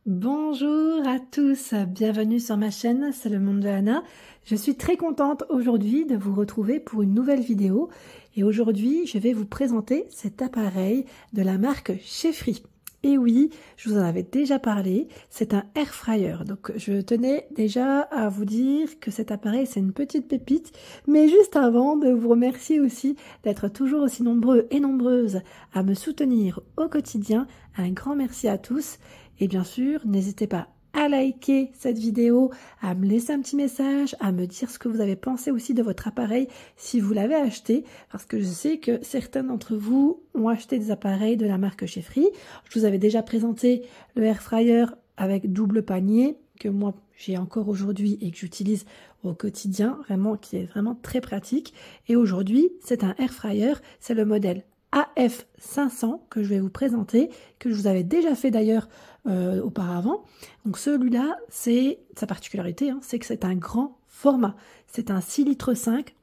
Bonjour à tous, bienvenue sur ma chaîne, c'est le monde de Anna. Je suis très contente aujourd'hui de vous retrouver pour une nouvelle vidéo et aujourd'hui je vais vous présenter cet appareil de la marque Chefri. Et oui, je vous en avais déjà parlé, c'est un air fryer, donc je tenais déjà à vous dire que cet appareil c'est une petite pépite, mais juste avant de vous remercier aussi d'être toujours aussi nombreux et nombreuses à me soutenir au quotidien, un grand merci à tous. Et bien sûr, n'hésitez pas à liker cette vidéo, à me laisser un petit message, à me dire ce que vous avez pensé aussi de votre appareil si vous l'avez acheté, parce que je sais que certains d'entre vous ont acheté des appareils de la marque Chefri. Je vous avais déjà présenté le air fryer avec double panier, que moi j'ai encore aujourd'hui et que j'utilise au quotidien, vraiment, qui est vraiment très pratique. Et aujourd'hui, c'est un air fryer, c'est le modèle AF500 que je vais vous présenter, que je vous avais déjà fait d'ailleurs auparavant. Donc celui-là, c'est sa particularité, c'est que c'est un grand format. C'est un 6,5 litres.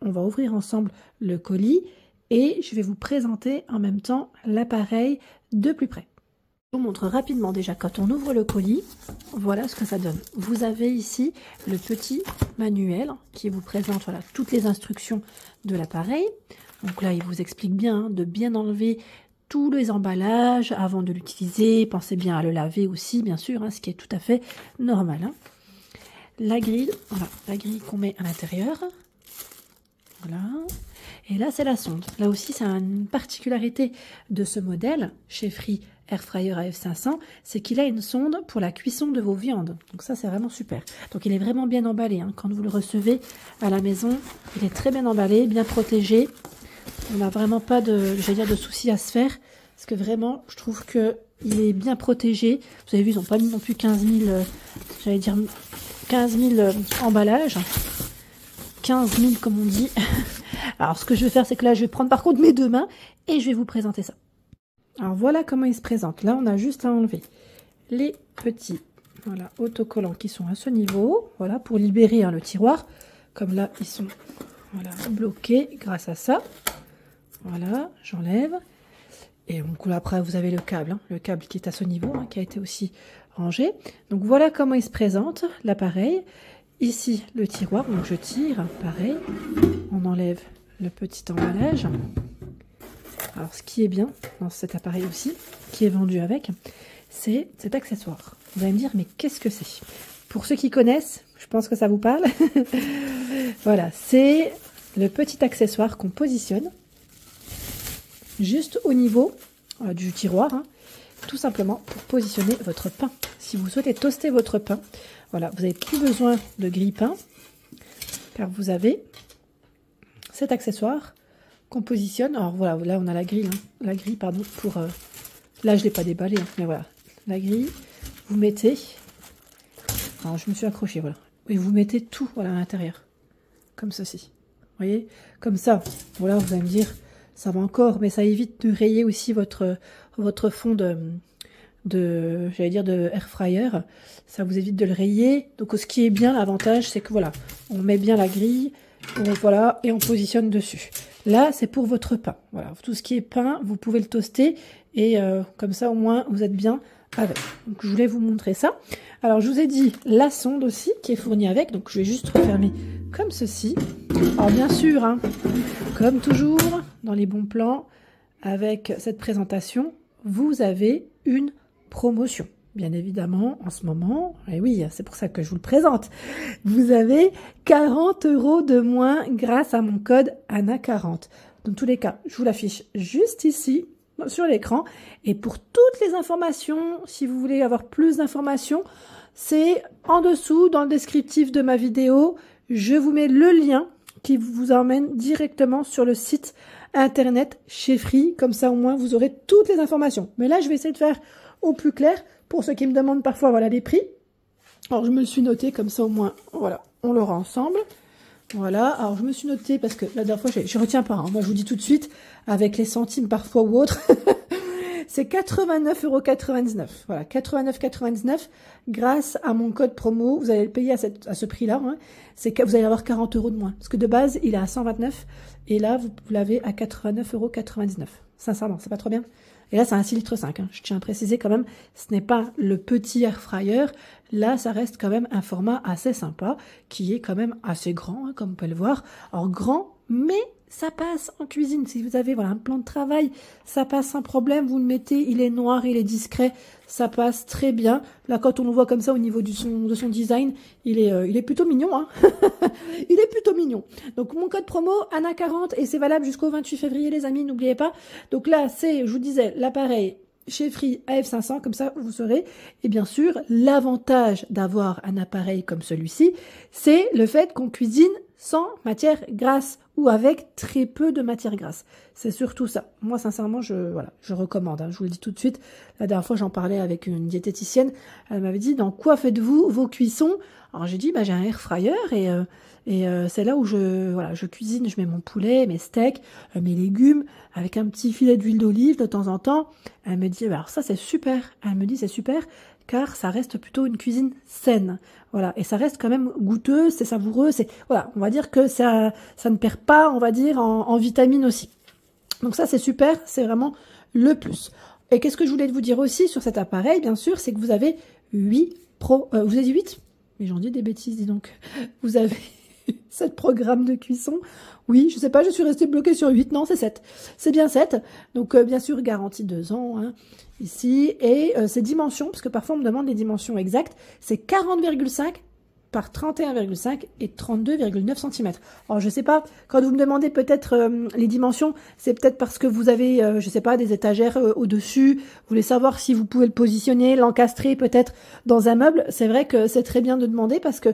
On va ouvrir ensemble le colis et je vais vous présenter en même temps l'appareil de plus près. Je vous montre rapidement déjà quand on ouvre le colis, voilà ce que ça donne. Vous avez ici le petit manuel qui vous présente voilà, toutes les instructions de l'appareil. Donc là, il vous explique bien de bien enlever tous les emballages avant de l'utiliser. Pensez bien à le laver aussi, bien sûr, ce qui est tout à fait normal. La grille, voilà, la grille qu'on met à l'intérieur. Voilà. Et là, c'est la sonde. Là aussi, c'est une particularité de ce modèle, Chefri Air Fryer AF500, c'est qu'il a une sonde pour la cuisson de vos viandes. Donc ça, c'est vraiment super. Donc il est vraiment bien emballé. Quand vous le recevez à la maison, il est très bien emballé, bien protégé. On n'a vraiment pas de soucis à se faire, parce que vraiment, je trouve que il est bien protégé. Vous avez vu, ils n'ont pas mis non plus 15 000, 15 000 emballages. 15 000 comme on dit. Alors, ce que je vais faire, c'est que là, je vais prendre par contre mes deux mains et je vais vous présenter ça. Alors, voilà comment il se présente. Là, on a juste à enlever les petits autocollants qui sont à ce niveau. Voilà, pour libérer le tiroir. Comme là, ils sont bloqués grâce à ça. Voilà, j'enlève. Et donc après, vous avez le câble qui est à ce niveau, qui a été aussi rangé. Donc voilà comment il se présente, l'appareil. Ici, le tiroir, donc je tire, pareil. On enlève le petit emballage. Alors, ce qui est bien dans cet appareil aussi, qui est vendu avec, c'est cet accessoire. Vous allez me dire, mais qu'est-ce que c'est? Pour ceux qui connaissent, je pense que ça vous parle. Voilà, c'est le petit accessoire qu'on positionne juste au niveau du tiroir, tout simplement pour positionner votre pain. Si vous souhaitez toaster votre pain, voilà, vous n'avez plus besoin de grille-pain, car vous avez cet accessoire qu'on positionne. Alors voilà, là on a la grille, pour... là je ne l'ai pas déballé, mais voilà, la grille, vous mettez... Alors je me suis accrochée, voilà. Et vous mettez tout à l'intérieur, comme ceci. Vous voyez, comme ça, voilà, vous allez me dire... Ça va encore, mais ça évite de rayer aussi votre fond de air fryer. Ça vous évite de le rayer. Donc ce qui est bien, l'avantage, c'est que voilà, on met bien la grille, et on positionne dessus. Là, c'est pour votre pain. Voilà, tout ce qui est pain, vous pouvez le toaster et comme ça au moins vous êtes bien avec. Donc je voulais vous montrer ça. Alors je vous ai dit la sonde aussi qui est fournie avec. Donc je vais juste refermer comme ceci. Alors bien sûr, comme toujours dans les bons plans, avec cette présentation, vous avez une promotion. Bien évidemment, en ce moment, et oui, c'est pour ça que je vous le présente, vous avez 40 € de moins grâce à mon code ANNA40. Dans tous les cas, je vous l'affiche juste ici, sur l'écran. Et pour toutes les informations, si vous voulez avoir plus d'informations, c'est en dessous, dans le descriptif de ma vidéo. Je vous mets le lien qui vous emmène directement sur le site internet Chefri. Comme ça, au moins, vous aurez toutes les informations. Mais là, je vais essayer de faire au plus clair pour ceux qui me demandent parfois, voilà, les prix. Alors, je me le suis noté, comme ça, au moins, voilà, on l'aura ensemble. Voilà, alors je me suis noté parce que la dernière fois, je retiens pas. Moi, je vous dis tout de suite, avec les centimes parfois ou autres, c'est 89,99 €. Voilà, 89,99 € grâce à mon code promo. Vous allez le payer à ce prix-là. C'est que vous allez avoir 40 € de moins. Parce que de base, il est à 129 et là, vous l'avez à 89,99 €. Sincèrement, c'est pas trop bien. Et là, c'est un 6,5 litres, hein. Je tiens à préciser quand même, ce n'est pas le petit air fryer. Là, ça reste quand même un format assez sympa, qui est quand même assez grand, hein, comme on peut le voir. Alors, grand, mais ça passe en cuisine. Si vous avez voilà, un plan de travail, ça passe sans problème. Vous le mettez, il est noir, il est discret, ça passe très bien. Là, quand on le voit comme ça au niveau de son design, il est plutôt mignon. Hein. Il est plutôt mignon. Donc, mon code promo, ANA40, et c'est valable jusqu'au 28 février, les amis, n'oubliez pas. Donc là, c'est, je vous disais, l'appareil chez Free AF500, comme ça vous saurez. Et bien sûr, l'avantage d'avoir un appareil comme celui-ci, c'est le fait qu'on cuisine sans matière grasse ou avec très peu de matière grasse. C'est surtout ça. Moi, sincèrement, je recommande. Hein, je vous le dis tout de suite. La dernière fois, j'en parlais avec une diététicienne. Elle m'avait dit, dans quoi faites-vous vos cuissons? Alors, j'ai dit, j'ai un air fryer et c'est là où je cuisine. Je mets mon poulet, mes steaks, mes légumes, avec un petit filet d'huile d'olive de temps en temps. Elle me dit, alors ça, c'est super. Elle me dit, c'est super, car ça reste plutôt une cuisine saine. Voilà, et ça reste quand même goûteux, c'est savoureux, voilà, on va dire que ça ne perd pas, on va dire, en vitamines aussi. Donc ça, c'est super, c'est vraiment le plus. Et qu'est-ce que je voulais vous dire aussi sur cet appareil, bien sûr, c'est que vous avez 8 vous avez dit 8? Mais j'en dis des bêtises, dis donc. Vous avez 7 programmes de cuisson. Oui, je sais pas, je suis restée bloquée sur 8. Non, c'est 7. C'est bien 7. Donc, bien sûr, garantie 2 ans, hein, ici. Et ces dimensions, parce que parfois on me demande les dimensions exactes, c'est 40,5 par 31,5 et 32,9 cm. Alors, je sais pas, quand vous me demandez peut-être les dimensions, c'est peut-être parce que vous avez, je sais pas, des étagères au-dessus. Vous voulez savoir si vous pouvez le positionner, l'encastrer peut-être dans un meuble. C'est vrai que c'est très bien de demander parce que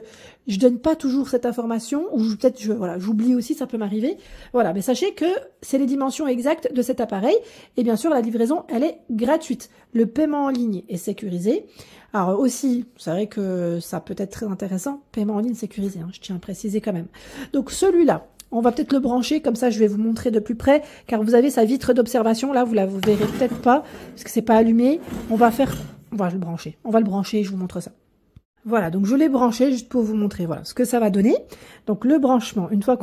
je donne pas toujours cette information, ou peut-être, j'oublie aussi, ça peut m'arriver. Voilà, mais sachez que c'est les dimensions exactes de cet appareil. Et bien sûr, la livraison, elle est gratuite. Le paiement en ligne est sécurisé. Alors aussi, c'est vrai que ça peut être très intéressant, paiement en ligne sécurisé, hein, je tiens à préciser quand même. Donc celui-là, on va peut-être le brancher, comme ça je vais vous montrer de plus près, car vous avez sa vitre d'observation, là vous verrez peut-être pas, parce que c'est pas allumé. On va le brancher, je vous montre ça. Voilà, donc je l'ai branché juste pour vous montrer voilà ce que ça va donner. Donc le branchement, une fois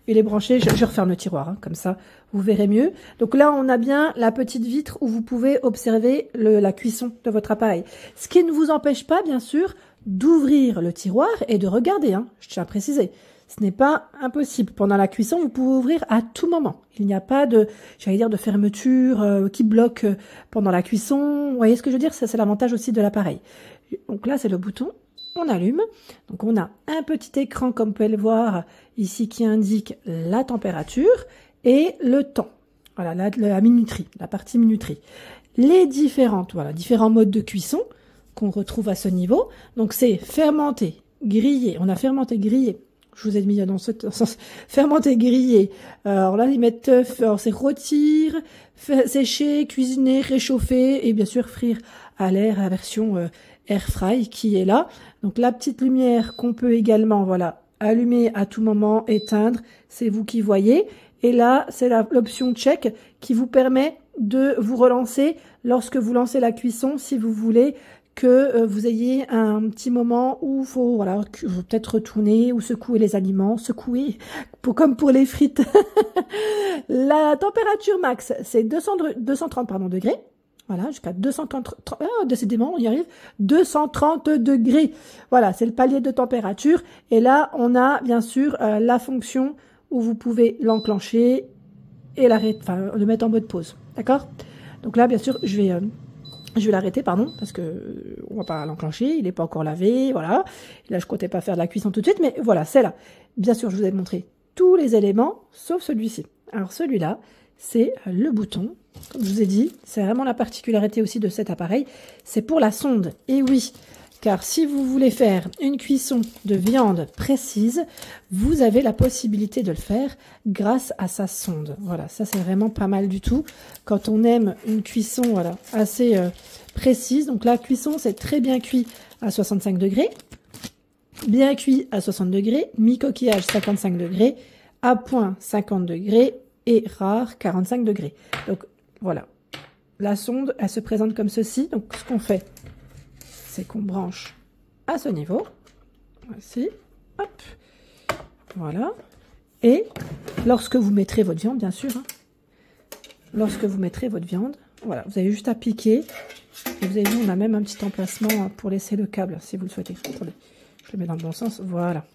il est branché, je referme le tiroir, hein, comme ça vous verrez mieux. Donc là, on a bien la petite vitre où vous pouvez observer la cuisson de votre appareil. Ce qui ne vous empêche pas, bien sûr, d'ouvrir le tiroir et de regarder, hein, je tiens à préciser. Ce n'est pas impossible. Pendant la cuisson, vous pouvez ouvrir à tout moment. Il n'y a pas de fermeture qui bloque pendant la cuisson. Vous voyez ce que je veux dire? Ça, c'est l'avantage aussi de l'appareil. Donc là, c'est le bouton. On allume. Donc on a un petit écran, comme vous pouvez le voir ici, qui indique la température et le temps. Voilà, la minuterie, la partie minuterie. Les différents modes de cuisson qu'on retrouve à ce niveau. Donc c'est fermenter, griller. On a fermenté, grillé. Je vous ai mis dans ce sens. Fermenter, griller. Alors là, ils mettent c'est rôtir, sécher, cuisiner, réchauffer et bien sûr frire à l'air, la version air fry qui est là. Donc la petite lumière qu'on peut également allumer à tout moment, éteindre, c'est vous qui voyez. Et là, c'est l'option check qui vous permet de vous relancer lorsque vous lancez la cuisson, si vous voulez que vous ayez un petit moment où il faut peut-être retourner ou secouer les aliments, comme pour les frites. La température max, c'est 230 degrés. Voilà, jusqu'à 230, décidément, on y arrive, 230 degrés. Voilà, c'est le palier de température. Et là, on a bien sûr la fonction où vous pouvez l'enclencher et le mettre en mode pause. D'accord? Donc là, bien sûr, je vais l'arrêter, parce que on va pas l'enclencher, il n'est pas encore lavé, voilà. Là, je comptais pas faire de la cuisson tout de suite, mais voilà, c'est là. Bien sûr, je vous ai montré tous les éléments, sauf celui-ci. Alors, celui-là, c'est le bouton. Comme je vous ai dit, c'est vraiment la particularité aussi de cet appareil. C'est pour la sonde. Et oui, car si vous voulez faire une cuisson de viande précise, vous avez la possibilité de le faire grâce à sa sonde. Voilà, ça c'est vraiment pas mal du tout. Quand on aime une cuisson assez précise, donc la cuisson c'est très bien cuit à 65 degrés, bien cuit à 60 degrés, mi-coquillage 55 degrés, à point 50 degrés et rare 45 degrés. Donc voilà, la sonde elle se présente comme ceci. Donc ce qu'on fait, c'est qu'on branche à ce niveau, voici, hop, voilà, et lorsque vous mettrez votre viande, bien sûr, lorsque vous mettrez votre viande, Voilà, vous avez juste à piquer. Et vous avez vu, on a même un petit emplacement pour laisser le câble, si vous le souhaitez. Attendez, je le mets dans le bon sens. Voilà.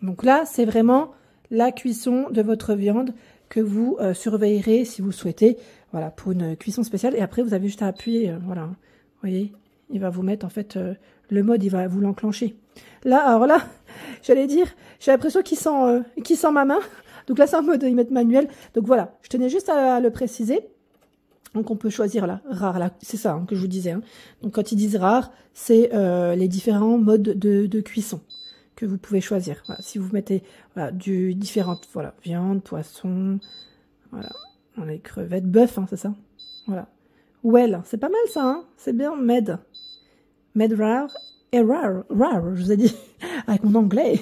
Donc là, c'est vraiment la cuisson de votre viande que vous surveillerez si vous le souhaitez. Voilà, pour une cuisson spéciale. Et après, vous avez juste à appuyer. Voilà. Vous voyez, il va vous mettre, en fait, le mode, il va vous l'enclencher. Là, alors là, j'allais dire, j'ai l'impression qu'il sent ma main. Donc là, c'est un mode, ils mettent manuel. Donc voilà, je tenais juste à le préciser. Donc on peut choisir là, rare, là, c'est ça hein, que je vous disais. Hein. Donc quand ils disent rare, c'est les différents modes de cuisson que vous pouvez choisir. Voilà, si vous mettez voilà, différentes, voilà, viande, poisson, voilà, on a les crevettes, bœuf, hein, c'est ça. Voilà. Well, c'est pas mal ça, hein, c'est bien. Med rare et rare, je vous ai dit, avec mon anglais.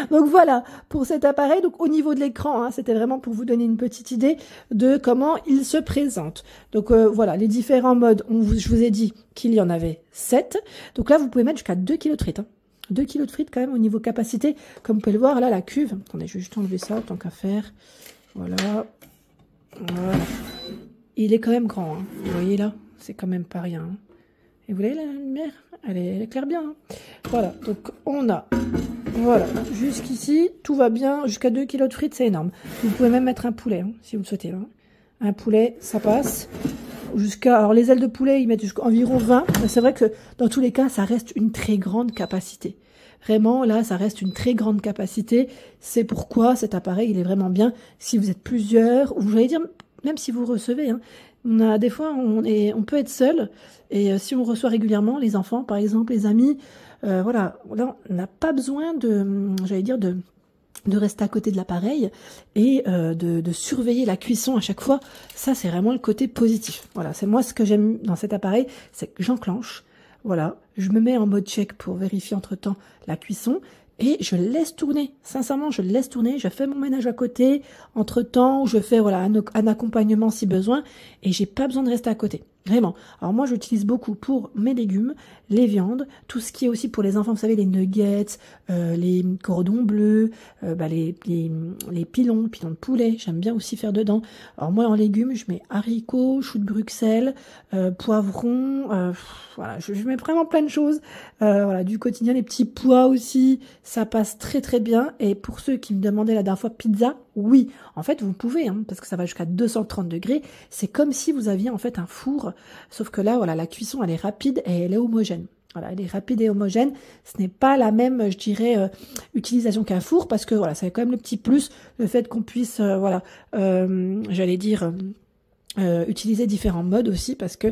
Donc voilà, pour cet appareil, donc au niveau de l'écran, hein, c'était vraiment pour vous donner une petite idée de comment il se présente. Donc voilà, les différents modes, je vous ai dit qu'il y en avait 7. Donc là, vous pouvez mettre jusqu'à 2 kg de frites. Hein. 2 kg de frites quand même au niveau capacité. Comme vous pouvez le voir, là, la cuve. Attendez, je vais juste enlever ça, tant qu'à faire. Voilà. Voilà. Il est quand même grand. Hein. Vous voyez là, c'est quand même pas rien. Hein. Et vous voyez la lumière, elle éclaire bien. Hein. Voilà, donc on a, voilà, jusqu'ici, tout va bien. Jusqu'à 2 kg de frites, c'est énorme. Vous pouvez même mettre un poulet, hein, si vous le souhaitez. Hein. Un poulet, ça passe. Alors les ailes de poulet, ils mettent jusqu'à environ 20. Mais c'est vrai que dans tous les cas, ça reste une très grande capacité. Vraiment, là, ça reste une très grande capacité. C'est pourquoi cet appareil, il est vraiment bien. Si vous êtes plusieurs, ou j'allais dire, même si vous recevez, hein, des fois, on peut être seul, et si on reçoit régulièrement les enfants, par exemple, les amis, voilà, là, on n'a pas besoin j'allais dire, de rester à côté de l'appareil et de surveiller la cuisson à chaque fois. Ça, c'est vraiment le côté positif. Voilà, c'est moi ce que j'aime dans cet appareil, c'est que j'enclenche, voilà, je me mets en mode check pour vérifier entre-temps la cuisson, et je laisse tourner, sincèrement, je laisse tourner, je fais mon ménage à côté, entre-temps, je fais voilà un accompagnement si besoin, et j'ai pas besoin de rester à côté, vraiment. Alors moi, j'utilise beaucoup pour mes légumes, les viandes, tout ce qui est aussi pour les enfants, vous savez, les nuggets, les cordons bleus, les pilons de poulet, j'aime bien aussi faire dedans. Alors moi, en légumes, je mets haricots, choux de Bruxelles, poivrons, voilà, je mets vraiment plein de choses, voilà, du quotidien, les petits pois aussi, ça passe très très bien. Et pour ceux qui me demandaient la dernière fois pizza, oui, en fait vous pouvez, hein, parce que ça va jusqu'à 230 degrés, c'est comme si vous aviez en fait un four, sauf que là voilà, la cuisson elle est rapide et elle est homogène. Voilà, elle est rapide et homogène, ce n'est pas la même, je dirais, utilisation qu'un four, parce que voilà, c'est quand même le petit plus, le fait qu'on puisse, voilà, j'allais dire... utiliser différents modes aussi, parce que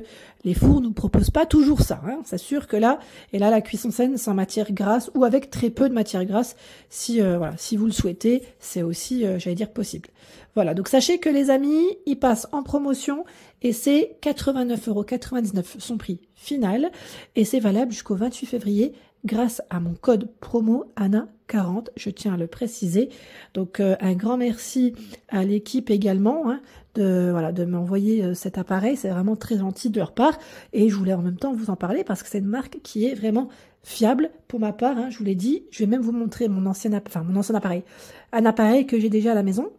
les fours nous proposent pas toujours ça, hein. C'est sûr que là, et là la cuisson saine sans matière grasse ou avec très peu de matière grasse, si voilà, si vous le souhaitez, c'est aussi j'allais dire possible. Voilà, donc sachez que les amis, ils passent en promotion et c'est 89,99 € son prix final, et c'est valable jusqu'au 28 février grâce à mon code promo ANNA40, je tiens à le préciser. Donc un grand merci à l'équipe également, hein, de m'envoyer cet appareil, c'est vraiment très gentil de leur part, et je voulais en même temps vous en parler parce que c'est une marque qui est vraiment fiable pour ma part, hein, je vous l'ai dit. Je vais même vous montrer mon ancien appareil, un appareil que j'ai déjà à la maison.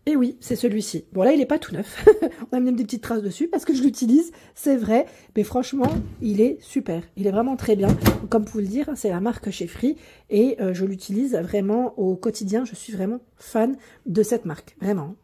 Et oui, c'est celui-ci. Bon là, il est pas tout neuf. On a même des petites traces dessus parce que je l'utilise, c'est vrai. Mais franchement, il est super. Il est vraiment très bien. Comme vous pouvez le dire, c'est la marque chez Free. Et je l'utilise vraiment au quotidien. Je suis vraiment fan de cette marque. Vraiment.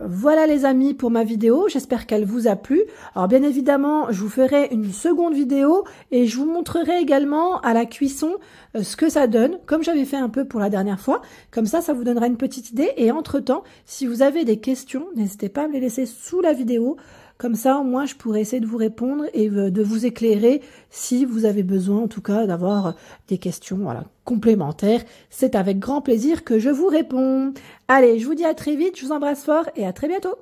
Voilà les amis pour ma vidéo, j'espère qu'elle vous a plu. Alors bien évidemment, je vous ferai une seconde vidéo et je vous montrerai également à la cuisson ce que ça donne, comme j'avais fait un peu pour la dernière fois. Comme ça vous donnera une petite idée. Et entre-temps, si vous avez des questions, n'hésitez pas à me les laisser sous la vidéo. Comme ça, au moins, je pourrais essayer de vous répondre et de vous éclairer si vous avez besoin, en tout cas, d'avoir des questions voilà, complémentaires. C'est avec grand plaisir que je vous réponds. Allez, je vous dis à très vite, je vous embrasse fort et à très bientôt.